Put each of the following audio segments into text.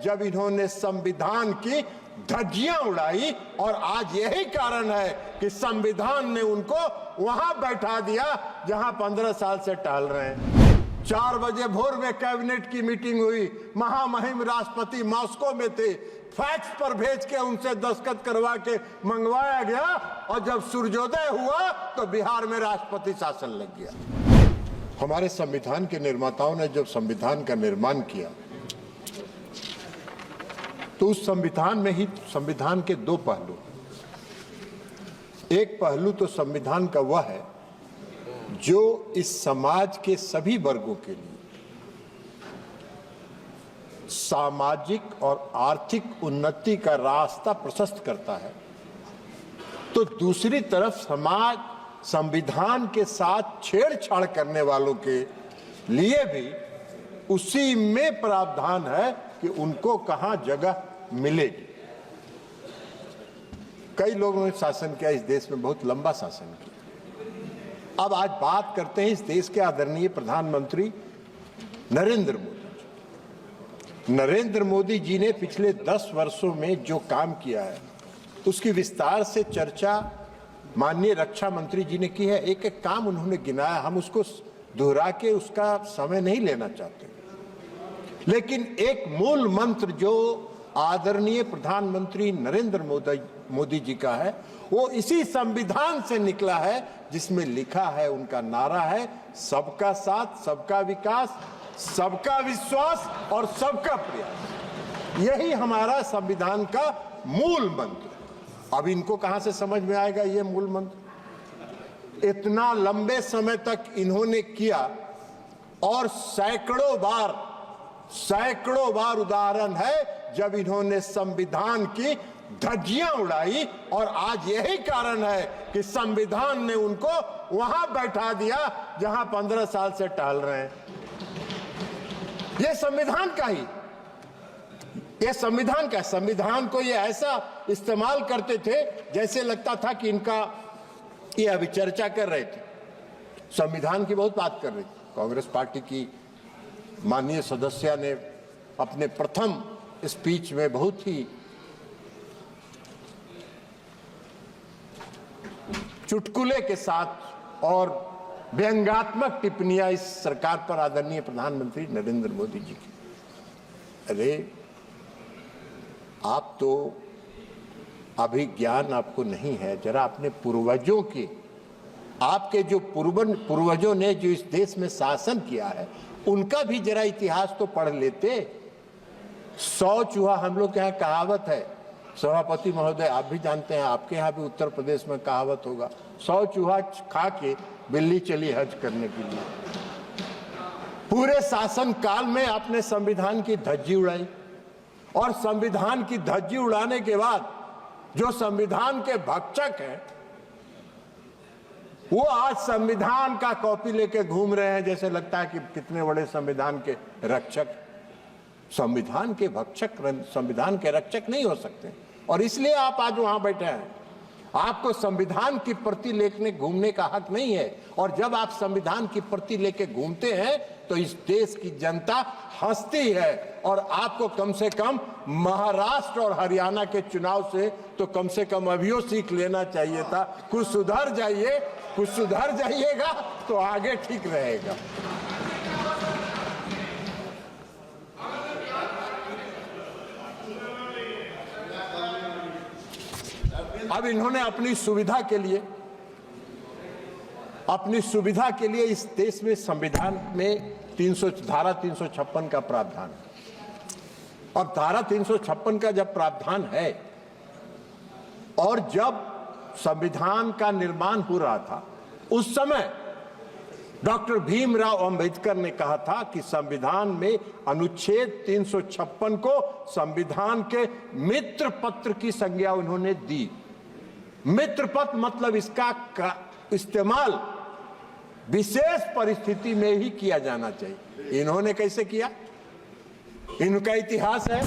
जब इन्होंने संविधान की धज्जियां उड़ाई। और आज यही कारण है कि संविधान ने उनको वहां बैठा दिया जहां 15 साल से टहल रहे हैं। 4 बजे भोर में कैबिनेट की मीटिंग हुई, महामहिम राष्ट्रपति मॉस्को में थे, फैक्स पर भेज के उनसे दस्तखत करवा के मंगवाया गया, और जब सूर्योदय हुआ तो बिहार में राष्ट्रपति शासन लग गया। हमारे संविधान के निर्माताओं ने जब संविधान का निर्माण किया तो उस संविधान में ही संविधान के 2 पहलू, एक पहलू तो संविधान का वह है जो इस समाज के सभी वर्गों के लिए सामाजिक और आर्थिक उन्नति का रास्ता प्रशस्त करता है, तो दूसरी तरफ समाज संविधान के साथ छेड़छाड़ करने वालों के लिए भी उसी में प्रावधान है कि उनको कहां जगह मिलेगी। कई लोगों ने शासन किया इस देश में, बहुत लंबा शासन किया। अब आज बात करते हैं इस देश के आदरणीय प्रधानमंत्री नरेंद्र मोदी। नरेंद्र मोदी जी ने पिछले 10 वर्षों में जो काम किया है उसकी विस्तार से चर्चा माननीय रक्षा मंत्री जी ने की है। एक एक काम उन्होंने गिनाया, हम उसको दोहरा के उसका समय नहीं लेना चाहते, लेकिन एक मूल मंत्र जो आदरणीय प्रधानमंत्री नरेंद्र मोदी जी का है वो इसी संविधान से निकला है, जिसमें लिखा है, उनका नारा है, सबका साथ, सबका विकास, सबका विश्वास और सबका प्रयास। यही हमारा संविधान का मूल मंत्र। अब इनको कहां से समझ में आएगा ये मूल मंत्र? इतना लंबे समय तक इन्होंने किया और सैकड़ों बार उदाहरण है जब इन्होंने संविधान की धज्जियां उड़ाई। और आज यही कारण है कि संविधान ने उनको वहां बैठा दिया जहां 15 साल से टहल रहे हैं। ये संविधान का ही, ये संविधान का, संविधान को ये ऐसा इस्तेमाल करते थे जैसे लगता था कि इनका, ये अभी चर्चा कर रहे थे, संविधान की बहुत बात कर रही थी। कांग्रेस पार्टी की माननीय सदस्य ने अपने प्रथम स्पीच में बहुत ही चुटकुले के साथ और व्यंग्यात्मक टिप्पणियां इस सरकार पर आदरणीय प्रधानमंत्री नरेंद्र मोदी जी की। अरे आप तो अभी ज्ञान आपको नहीं है, जरा अपने पूर्वजों के, आपके जो पूर्वजों ने जो इस देश में शासन किया है उनका भी जरा इतिहास तो पढ़ लेते। 100 चूहा, हम लोग के यहाँ कहावत है, सभापति महोदय आप भी जानते हैं, आपके यहाँ भी उत्तर प्रदेश में कहावत होगा, 100 चूहा खा के बिल्ली चली हज करने के लिए। पूरे शासन काल में आपने संविधान की धज्जी उड़ाई, और संविधान की धज्जी उड़ाने के बाद जो संविधान के भक्षक हैं वो आज संविधान का कॉपी लेके घूम रहे हैं, जैसे लगता है कि कितने बड़े संविधान के रक्षक। संविधान के भक्षक संविधान के रक्षक नहीं हो सकते, और इसलिए आप आज वहां बैठे हैं। आपको संविधान की प्रति लेके घूमने का हक नहीं है, और जब आप संविधान की प्रति लेके घूमते हैं तो इस देश की जनता हंसती है। और आपको कम से कम महाराष्ट्र और हरियाणा के चुनाव से तो कम से कम अभियो सीख लेना चाहिए था। कुछ सुधर जाइए, कुछ सुधर जाइएगा तो आगे ठीक रहेगा। अब इन्होंने अपनी सुविधा के लिए इस देश में संविधान में धारा 356 का प्रावधान है। और धारा 356 का जब प्रावधान है, और जब संविधान का निर्माण हो रहा था उस समय डॉक्टर भीमराव अंबेडकर ने कहा था कि संविधान में अनुच्छेद 356 को संविधान के मित्र पत्र की संज्ञा उन्होंने दी। मित्र पत्र मतलब इसका इस्तेमाल विशेष परिस्थिति में ही किया जाना चाहिए। इन्होंने कैसे किया? इनका इतिहास है,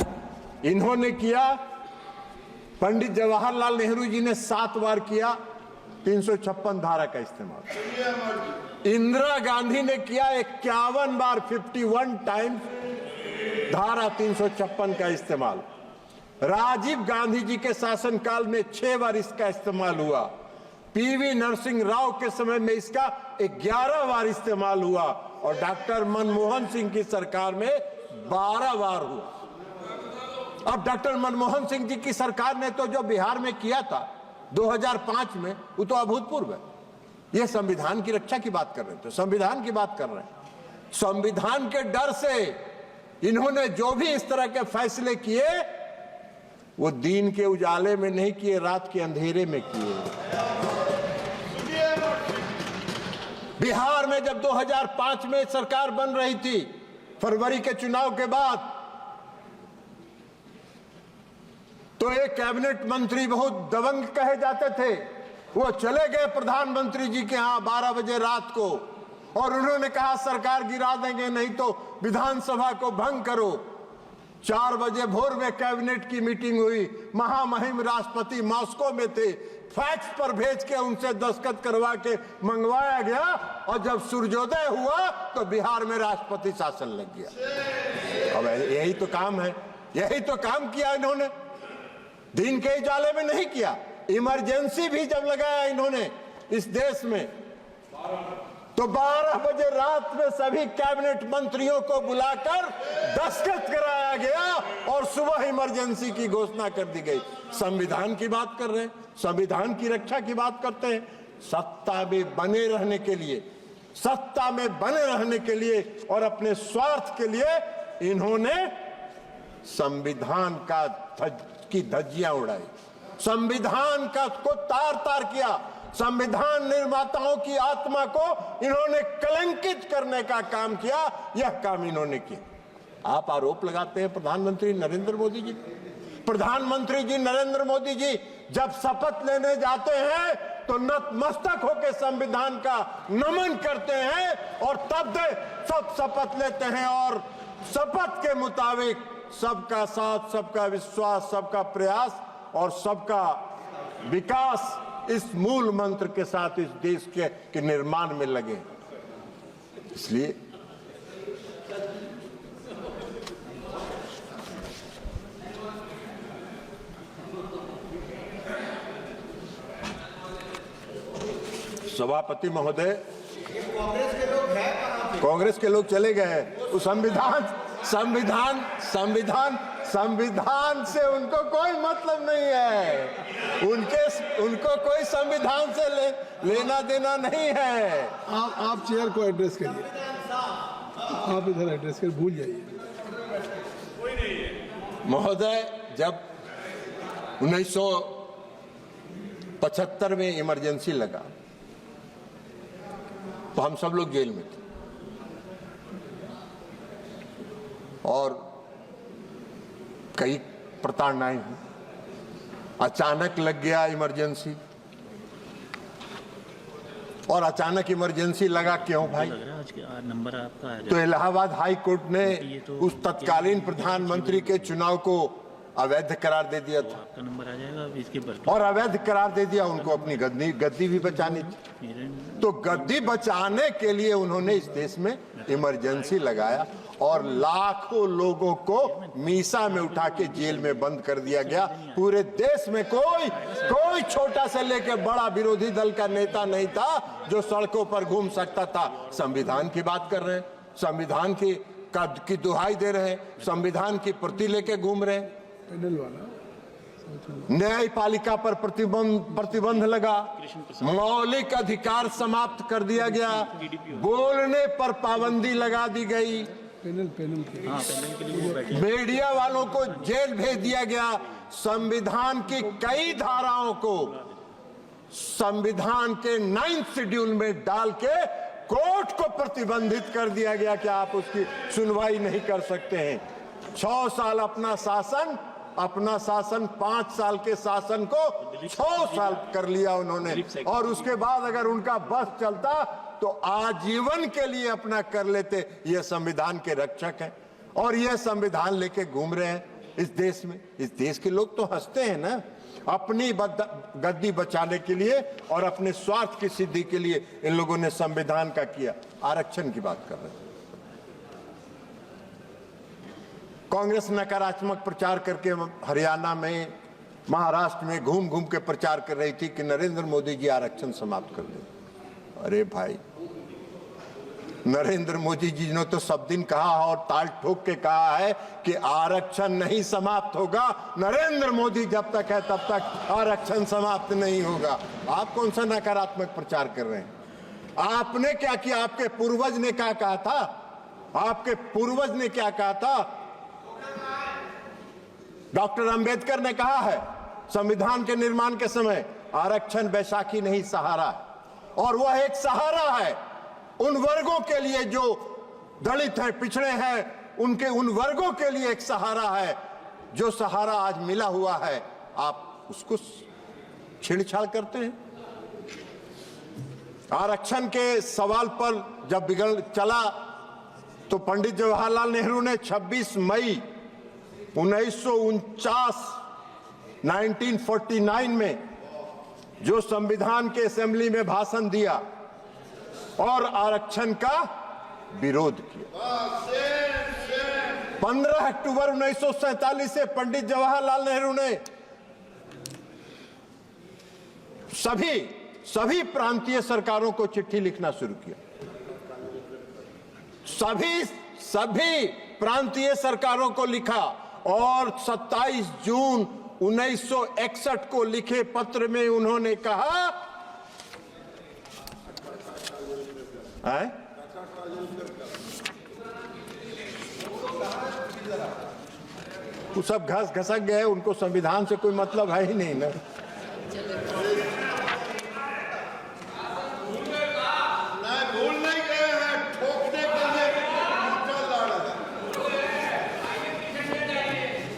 इन्होंने किया, पंडित जवाहरलाल नेहरू जी ने 7 बार किया 356 धारा का इस्तेमाल। इंदिरा गांधी ने किया 51 बार, 51 टाइम्स धारा 356 का इस्तेमाल। राजीव गांधी जी के शासनकाल में 6 बार इसका इस्तेमाल हुआ। पीवी नरसिंह राव के समय में इसका 11 बार इस्तेमाल हुआ और डॉक्टर मनमोहन सिंह की सरकार में 12 बार हुआ। अब डॉक्टर मनमोहन सिंह जी की सरकार ने तो जो बिहार में किया था 2005 में, वो तो अभूतपूर्व है। ये संविधान की रक्षा की बात कर रहे थे, संविधान की बात कर रहे हैं। संविधान के डर से इन्होंने जो भी इस तरह के फैसले किए वो दिन के उजाले में नहीं किए, रात के अंधेरे में किए। बिहार में जब 2005 में सरकार बन रही थी, फरवरी के चुनाव के बाद, तो एक कैबिनेट मंत्री बहुत दबंग कहे जाते थे, वो चले गए प्रधानमंत्री जी के यहां 12 बजे रात को और उन्होंने कहा सरकार गिरा देंगे, नहीं तो विधानसभा को भंग करो। 4 बजे भोर में कैबिनेट की मीटिंग हुई, महामहिम राष्ट्रपति मॉस्को में थे, फैक्स पर भेज के उनसे दस्तखत करवा के मंगवाया गया और जब सूर्योदय हुआ तो बिहार में राष्ट्रपति शासन लग गया। अब यही तो काम है, यही तो काम किया इन्होंने, दिन के उजाले में नहीं किया। इमरजेंसी भी जब लगाया इन्होंने इस देश में, तो 12 बजे रात में सभी कैबिनेट मंत्रियों को बुलाकर दस्तखत कराया गया और सुबह इमरजेंसी की घोषणा कर दी गई। संविधान की बात कर रहे हैं, संविधान की रक्षा की बात करते हैं। सत्ता में बने रहने के लिए, सत्ता में बने रहने के लिए और अपने स्वार्थ के लिए इन्होंने संविधान की धज्जियां उड़ाई, संविधान का को तार तार किया, संविधान निर्माताओं की आत्मा को इन्होंने कलंकित करने का काम किया। यह काम इन्होंने किया। आप आरोप लगाते हैं प्रधानमंत्री नरेंद्र मोदी जी। प्रधानमंत्री जी नरेंद्र मोदी जी जब शपथ लेने जाते हैं तो नतमस्तक होकर संविधान का नमन करते हैं और तब सब शपथ लेते हैं और शपथ के मुताबिक सबका साथ, सबका विश्वास, सबका प्रयास और सबका विकास, इस मूल मंत्र के साथ इस देश के निर्माण में लगे। इसलिए सभापति महोदय, कांग्रेस के लोग चले गए। वो संविधान से उनको कोई मतलब नहीं है, उनको कोई संविधान से लेना देना नहीं है। आप चेयर को एड्रेस करिए, आप इधर एड्रेस कर, भूल जाइए। महोदय, जब 1975 में इमरजेंसी लगा तो हम सब लोग जेल में थे और कई प्रताड़नाएं हुई। अचानक लग गया इमरजेंसी, और अचानक इमरजेंसी लगा क्यों भाई? नंबर आपका तो इलाहाबाद हाई कोर्ट ने उस तत्कालीन प्रधानमंत्री के चुनाव को अवैध करार दे दिया था। आपका नंबर आ जाएगा इसके पर, और अवैध करार दे दिया। उनको अपनी गद्दी भी बचानी थी, तो गद्दी बचाने के लिए उन्होंने इस देश में इमरजेंसी लगाया और लाखों लोगों को मीसा में उठा के जेल में बंद कर दिया गया। पूरे देश में कोई छोटा से लेकर बड़ा विरोधी दल का नेता नहीं था जो सड़कों पर घूम सकता था। संविधान की बात कर रहे हैं, संविधान की दुहाई दे रहे हैं, संविधान की प्रति लेके घूम रहे हैं। न्यायपालिका पर प्रतिबंध लगा, मौलिक अधिकार समाप्त कर दिया गया, बोलने पर पाबंदी लगा दी गई, मीडिया वालों को जेल भेज दिया गया। संविधान की कई धाराओं को संविधान के 9th शेड्यूल में डाल के कोर्ट को प्रतिबंधित कर दिया गया कि आप उसकी सुनवाई नहीं कर सकते हैं। 6 साल अपना शासन 5 साल के शासन को 6 साल कर लिया उन्होंने, और उसके बाद अगर उनका बस चलता तो आजीवन के लिए अपना कर लेते। ये संविधान के रक्षक हैं और ये संविधान लेके घूम रहे हैं इस देश में। इस देश के लोग तो हंसते हैं ना, अपनी गद्दी बचाने के लिए और अपने स्वार्थ की सिद्धि के लिए इन लोगों ने संविधान का किया। आरक्षण की बात कर रहे हैं, कांग्रेस नकारात्मक प्रचार करके हरियाणा में, महाराष्ट्र में घूम घूम के प्रचार कर रही थी कि नरेंद्र मोदी जी आरक्षण समाप्त कर दें। अरे भाई, नरेंद्र मोदी जी ने तो सब दिन कहा और ताल ठोक के कहा है कि आरक्षण नहीं समाप्त होगा, नरेंद्र मोदी जब तक है तब तक आरक्षण समाप्त नहीं होगा। आप कौन सा नकारात्मक प्रचार कर रहे हैं? आपने क्या किया? आपके पूर्वज ने क्या कहा था? आपके पूर्वज ने क्या कहा था? डॉक्टर अंबेडकर ने कहा है संविधान के निर्माण के समय, आरक्षण बैसाखी नहीं सहारा है। और वह एक सहारा है उन वर्गों के लिए जो दलित हैं, पिछड़े हैं, उनके उन वर्गों के लिए एक सहारा है। जो सहारा आज मिला हुआ है, आप उसको छेड़छाड़ करते हैं। आरक्षण के सवाल पर जब बिगड़ चला तो पंडित जवाहरलाल नेहरू ने 26 मई 1949 में जो संविधान के असेंबली में भाषण दिया और आरक्षण का विरोध किया। 15 अक्टूबर 1947 से पंडित जवाहरलाल नेहरू ने सभी प्रांतीय सरकारों को चिट्ठी लिखना शुरू किया। सभी प्रांतीय सरकारों को लिखा और 27 जून 1961 को लिखे पत्र में उन्होंने कहा है? वो सब घस घसक गए, उनको संविधान से कोई मतलब है ही नहीं ना।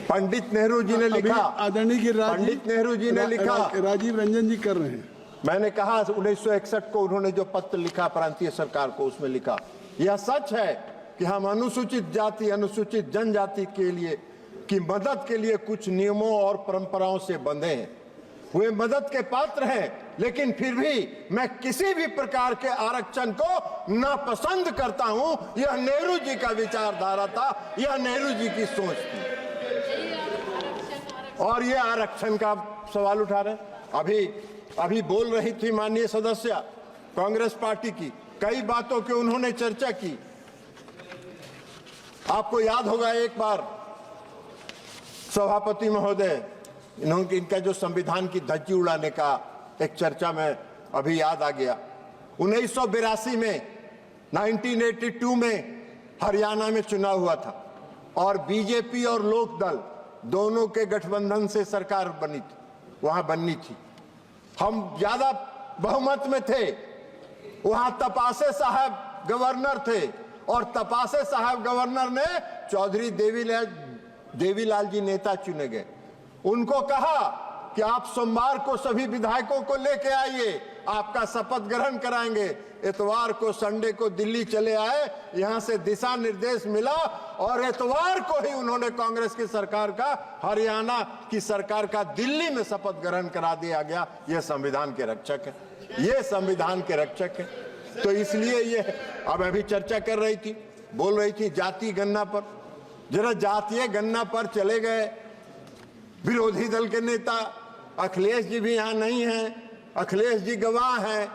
पंडित नेहरू जी ने लिखा, आदरणीय पंडित नेहरू जी ने लिखा, राजीव रंजन जी कर रहे हैं। मैंने कहा 1961 को उन्होंने जो पत्र लिखा प्रांतीय सरकार को, उसमें लिखा यह सच है कि हम अनुसूचित जाति अनुसूचित जनजाति के लिए की मदद के लिए कुछ नियमों और परंपराओं से बंधे हैं। वे मदद के पात्र हैं, लेकिन फिर भी मैं किसी भी प्रकार के आरक्षण को नापसंद करता हूं। यह नेहरू जी का विचारधारा था, यह नेहरू जी की सोच थी। और ये आरक्षण का सवाल उठा रहे। अभी बोल रही थी माननीय सदस्य कांग्रेस पार्टी की, कई बातों की उन्होंने चर्चा की। आपको याद होगा एक बार सभापति महोदय, इनका जो संविधान की धज्जी उड़ाने का एक चर्चा में अभी याद आ गया। 1982 में 1982 में हरियाणा में चुनाव हुआ था और बीजेपी और लोकदल दोनों के गठबंधन से सरकार बनी थी, वहां बननी थी। हम ज्यादा बहुमत में थे। वहां तपासे साहब गवर्नर थे और तपासे साहब गवर्नर ने चौधरी देवीलाल जी नेता चुने गए। उनको कहा कि आप सोमवार को सभी विधायकों को लेके आइए, आपका शपथ ग्रहण कराएंगे। इतवार को, संडे को दिल्ली चले आए, यहां से दिशा निर्देश मिला और इतवार को ही उन्होंने कांग्रेस की सरकार का, हरियाणा की सरकार का दिल्ली में शपथ ग्रहण करा दिया गया। यह संविधान के रक्षक है, ये संविधान के रक्षक है। तो इसलिए ये अब अभी चर्चा कर रही थी, बोल रही थी जाति गणना पर। जरा जातीय गणना पर चले गए विरोधी दल के नेता अखिलेश जी भी यहां नहीं हैं, अखिलेश जी गवाह हैं।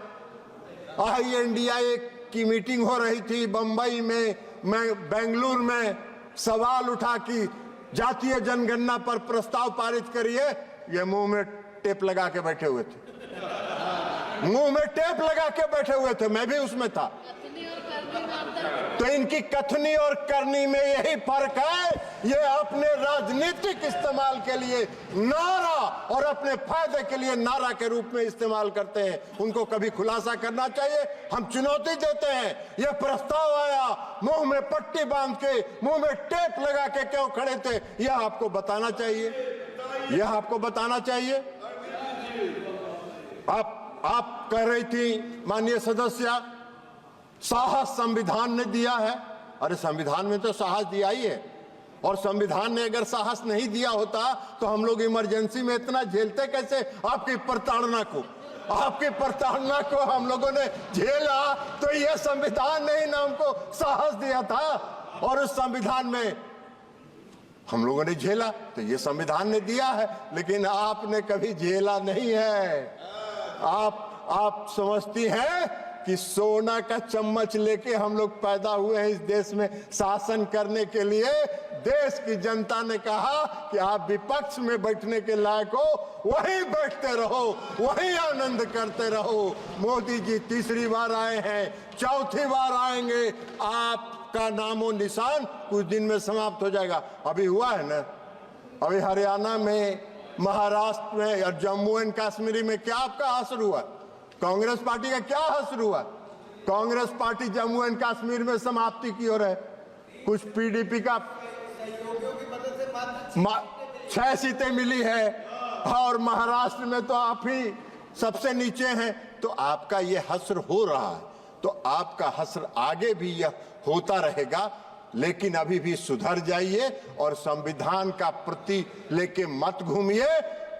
INDIA की मीटिंग हो रही थी बंबई में, बेंगलुरु में, सवाल उठा कि जातीय जनगणना पर प्रस्ताव पारित करिए। ये मुंह में टेप लगा के बैठे हुए थे, मुंह में टेप लगा के बैठे हुए थे, मैं भी उसमें था। तो इनकी कथनी और करनी में यही फर्क है। ये अपने राजनीतिक इस्तेमाल के लिए नारा और अपने फायदे के लिए नारा के रूप में इस्तेमाल करते हैं। उनको कभी खुलासा करना चाहिए। हम चुनौती देते हैं, यह प्रस्ताव आया, मुंह में पट्टी बांध के, मुंह में टेप लगा के क्यों खड़े थे, यह आपको बताना चाहिए, यह आपको बताना चाहिए। आप कह रही थी माननीय सदस्य, साहस संविधान ने दिया है। अरे संविधान में तो साहस दिया ही है, और संविधान ने अगर साहस नहीं दिया होता तो हम लोग इमरजेंसी में इतना झेलते कैसे? आपकी प्रताड़ना को हम लोगों ने झेला, तो यह संविधान ने ही ना हमको साहस दिया था। और उस संविधान में हम लोगों ने झेला, तो ये संविधान ने दिया है, लेकिन आपने कभी झेला नहीं है। आप समझती हैं कि सोना का चम्मच लेके हम लोग पैदा हुए हैं इस देश में शासन करने के लिए। देश की जनता ने कहा कि आप विपक्ष में बैठने के लायक हो, वहीं बैठते रहो, वहीं आनंद करते रहो। मोदी जी तीसरी बार आए हैं, चौथी बार आएंगे, आपका नामो निशान कुछ दिन में समाप्त हो जाएगा। अभी हुआ है ना, अभी हरियाणा में, महाराष्ट्र में और जम्मू एंड कश्मीर में क्या आपका हासिल हुआ? कांग्रेस पार्टी का क्या हासिल हुआ? कांग्रेस पार्टी जम्मू एंड कश्मीर में समाप्ति की ओर है। कुछ पीडीपी का 6 सीटें मिली है और महाराष्ट्र में तो आप ही सबसे नीचे हैं। तो आपका ये हस्र हो रहा है, तो आपका हस्र आगे भी यह होता रहेगा, लेकिन अभी भी सुधर जाइए और संविधान का प्रति लेके मत घूमिए।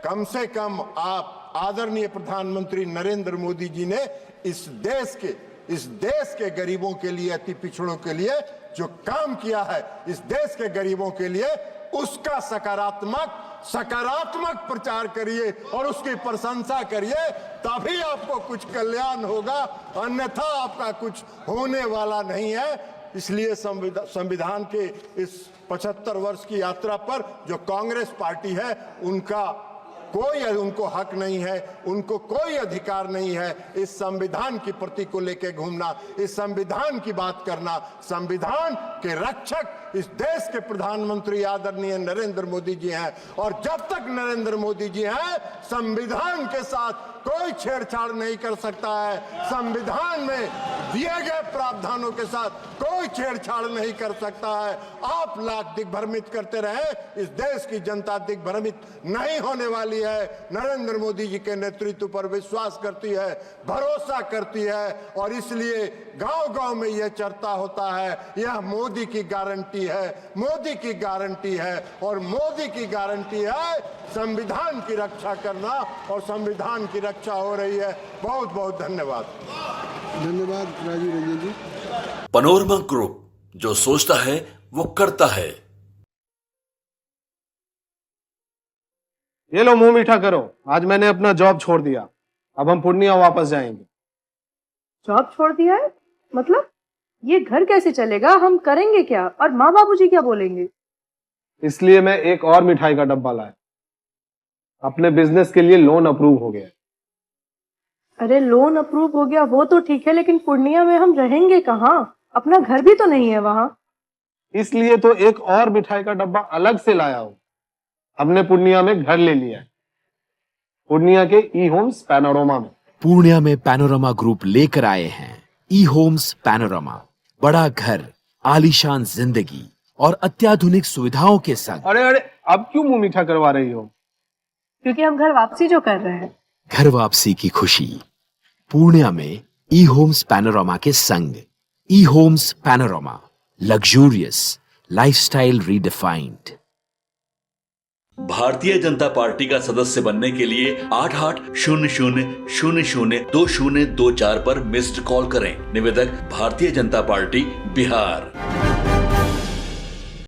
कम से कम आप आदरणीय प्रधानमंत्री नरेंद्र मोदी जी ने इस देश के गरीबों के लिए, अति पिछड़ों के लिए जो काम किया है, इस देश के गरीबों के लिए, उसका सकारात्मक प्रचार करिए और उसकी प्रशंसा करिए, तभी आपको कुछ कल्याण होगा, अन्यथा आपका कुछ होने वाला नहीं है। इसलिए संविधान के इस 75 वर्ष की यात्रा पर जो कांग्रेस पार्टी है, उनको हक नहीं है, उनको कोई अधिकार नहीं है इस संविधान की प्रति को लेकर घूमना, इस संविधान की बात करना। संविधान के रक्षक इस देश के प्रधानमंत्री आदरणीय नरेंद्र मोदी जी हैं, और जब तक नरेंद्र मोदी जी हैं, संविधान के साथ कोई छेड़छाड़ नहीं कर सकता है। संविधान में दिए गए प्रावधानों के साथ कोई छेड़छाड़ नहीं कर सकता है। आप लाख दिग्भ्रमित करते रहे, इस देश की जनता दिग्भ्रमित नहीं होने वाली है। नरेंद्र मोदी जी के नेतृत्व पर विश्वास करती है, भरोसा करती है, और इसलिए गांव-गांव में यह चर्चा होता है, यह मोदी की गारंटी है, मोदी की गारंटी है, और मोदी की गारंटी है संविधान की रक्षा करना, और संविधान की रक्षा हो रही है। बहुत बहुत धन्यवाद। धन्यवाद राजीव रंजन जी। पैनोरमा ग्रुप, जो सोचता है वो करता है। ये लो, मुंह मीठा करो। आज मैंने अपना जॉब छोड़ दिया, अब हम पूर्णिया वापस जाएंगे। जॉब छोड़ दिया है? मतलब ये घर कैसे चलेगा? हम करेंगे क्या? और माँ बाबूजी क्या बोलेंगे? इसलिए मैं एक और मिठाई का डब्बा लाया। अपने बिजनेस के लिए लोन अप्रूव हो गया। अरे लोन अप्रूव हो गया वो तो ठीक है, लेकिन पूर्णिया में हम रहेंगे कहाँ? अपना घर भी तो नहीं है वहाँ। इसलिए तो एक और मिठाई का डब्बा अलग से लाया हूँ। हमने पूर्णिया में घर ले लिया है, पूर्णिया के ई होम्स पैनोरमा में। पूर्णिया में पैनोरमा ग्रुप लेकर आए हैं ई होम्स पैनोरमा। बड़ा घर, आलीशान जिंदगी और अत्याधुनिक सुविधाओं के संग। अरे अब क्यों मुंह मीठा करवा रही हो? क्योंकि हम घर वापसी जो कर रहे हैं। घर वापसी की खुशी पूर्णिया में ई होम्स पैनोरमा के संग। ई homes panorama, luxurious lifestyle redefined. Bharatiya Janata party का सदस्य बनने के लिए 8800002024 पर मिस्ड कॉल करें। निवेदक भारतीय जनता पार्टी, बिहार।